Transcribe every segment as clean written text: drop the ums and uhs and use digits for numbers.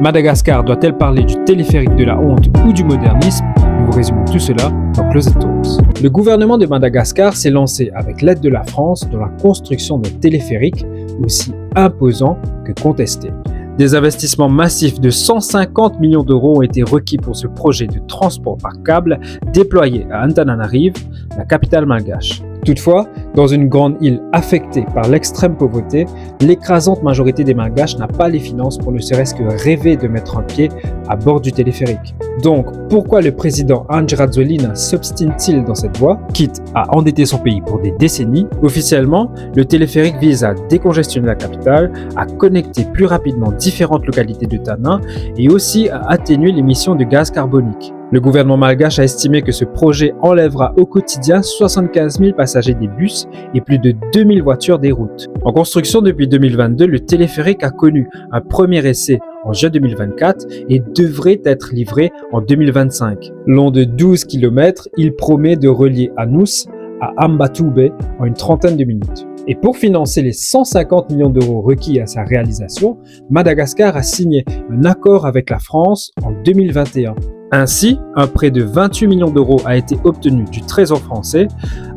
Madagascar doit-elle parler du téléphérique de la honte ou du modernisme? Nous vous résumons tout cela dans Closet Talks. Le gouvernement de Madagascar s'est lancé avec l'aide de la France dans la construction d'un téléphérique aussi imposant que contesté. Des investissements massifs de 150 millions d'euros ont été requis pour ce projet de transport par câble déployé à Antananarive, la capitale malgache. Toutefois, dans une grande île affectée par l'extrême pauvreté, l'écrasante majorité des Malgaches n'a pas les finances pour ne serait-ce que rêver de mettre un pied à bord du téléphérique. Donc, pourquoi le président Andry Rajoelina s'obstine-t-il dans cette voie, quitte à endetter son pays pour des décennies? Officiellement, le téléphérique vise à décongestionner la capitale, à connecter plus rapidement différentes localités de Tana et aussi à atténuer l'émission de gaz carbonique. Le gouvernement malgache a estimé que ce projet enlèvera au quotidien 75 000 passagers des bus et plus de 2000 voitures des routes. En construction depuis 2022, le téléphérique a connu un premier essai en juin 2024 et devrait être livré en 2025. Long de 12 km, il promet de relier Anous à Ambatoube en une trentaine de minutes. Et pour financer les 150 millions d'euros requis à sa réalisation, Madagascar a signé un accord avec la France en 2021. Ainsi, un prêt de 28 millions d'euros a été obtenu du Trésor français,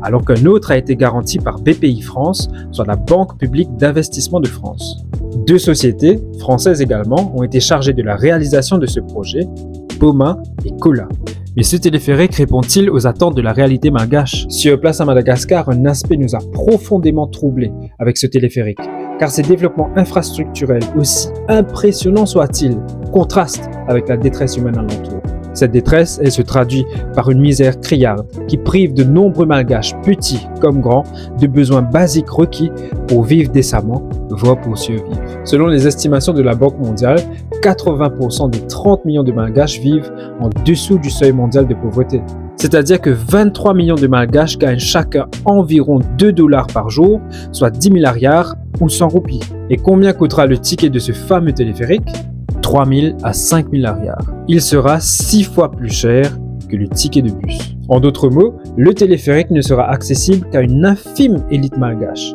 alors qu'un autre a été garanti par BPI France, soit la Banque publique d'investissement de France. Deux sociétés, françaises également, ont été chargées de la réalisation de ce projet, Poma et Cola. Mais ce téléphérique répond-il aux attentes de la réalité malgache? Sur place à Madagascar, un aspect nous a profondément troublés avec ce téléphérique, car ces développements infrastructurels, aussi impressionnants soient-ils, contrastent avec la détresse humaine alentour. Cette détresse, elle se traduit par une misère criarde qui prive de nombreux malgaches, petits comme grands, de besoins basiques requis pour vivre décemment, voire pour survivre. Selon les estimations de la Banque mondiale, 80% des 30 millions de malgaches vivent en dessous du seuil mondial de pauvreté. C'est-à-dire que 23 millions de malgaches gagnent chacun environ 2 $ par jour, soit 10 000 ariars ou 100 roupies. Et combien coûtera le ticket de ce fameux téléphérique? 3 000 à 5 000 ariars. Il sera 6 fois plus cher que le ticket de bus. En d'autres mots, le téléphérique ne sera accessible qu'à une infime élite malgache.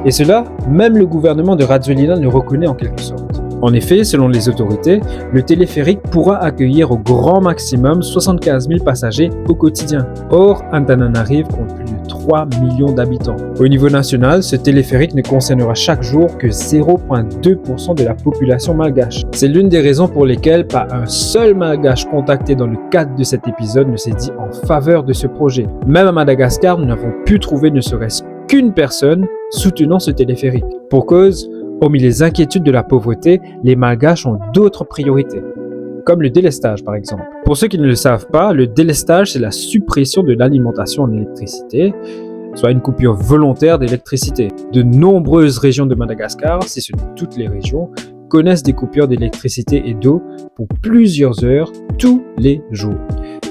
Et cela, même le gouvernement de Rajoelina le reconnaît en quelque sorte. En effet, selon les autorités, le téléphérique pourra accueillir au grand maximum 75 000 passagers au quotidien. Or, Antananarive compte plus de 3 millions d'habitants. Au niveau national, ce téléphérique ne concernera chaque jour que 0,2% de la population malgache. C'est l'une des raisons pour lesquelles pas un seul malgache contacté dans le cadre de cet épisode ne s'est dit en faveur de ce projet. Même à Madagascar, nous n'avons pu trouver ne serait-ce qu'une personne soutenant ce téléphérique. Pour cause, hormis les inquiétudes de la pauvreté, les malgaches ont d'autres priorités, comme le délestage par exemple. Pour ceux qui ne le savent pas, le délestage c'est la suppression de l'alimentation en électricité, soit une coupure volontaire d'électricité. De nombreuses régions de Madagascar, si ce n'est toutes les régions, connaissent des coupures d'électricité et d'eau pour plusieurs heures tous les jours.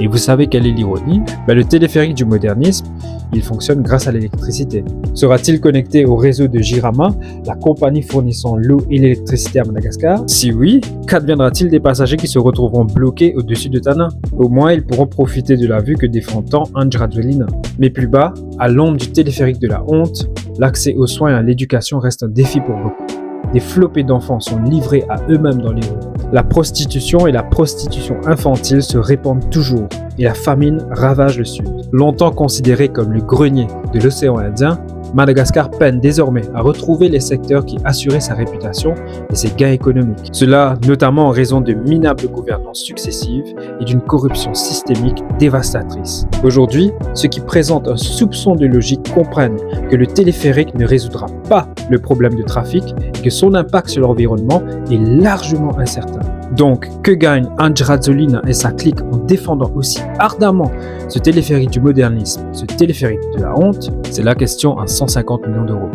Et vous savez quelle est l'ironie? Le téléphérique du modernisme, il fonctionne grâce à l'électricité. Sera-t-il connecté au réseau de Jirama, la compagnie fournissant l'eau et l'électricité à Madagascar? Si oui, qu'adviendra-t-il des passagers qui se retrouveront bloqués au-dessus de Tana? Au moins, ils pourront profiter de la vue que défend tant Andry Rajoelina. Mais plus bas, à l'ombre du téléphérique de la honte, l'accès aux soins et à l'éducation reste un défi pour beaucoup. Des flopées d'enfants sont livrés à eux-mêmes dans les rues. La prostitution et la prostitution infantile se répandent toujours et la famine ravage le sud. Longtemps considéré comme le grenier de l'océan Indien, Madagascar peine désormais à retrouver les secteurs qui assuraient sa réputation et ses gains économiques. Cela notamment en raison de minables gouvernances successives et d'une corruption systémique dévastatrice. Aujourd'hui, ceux qui présentent un soupçon de logique comprennent que le téléphérique ne résoudra pas le problème de trafic et que son impact sur l'environnement est largement incertain. Donc, que gagne Andry Rajoelina et sa clique en défendant aussi ardemment ce téléphérique du modernisme, ce téléphérique de la honte? C'est la question à 150 millions d'euros.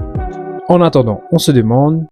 En attendant, on se demande,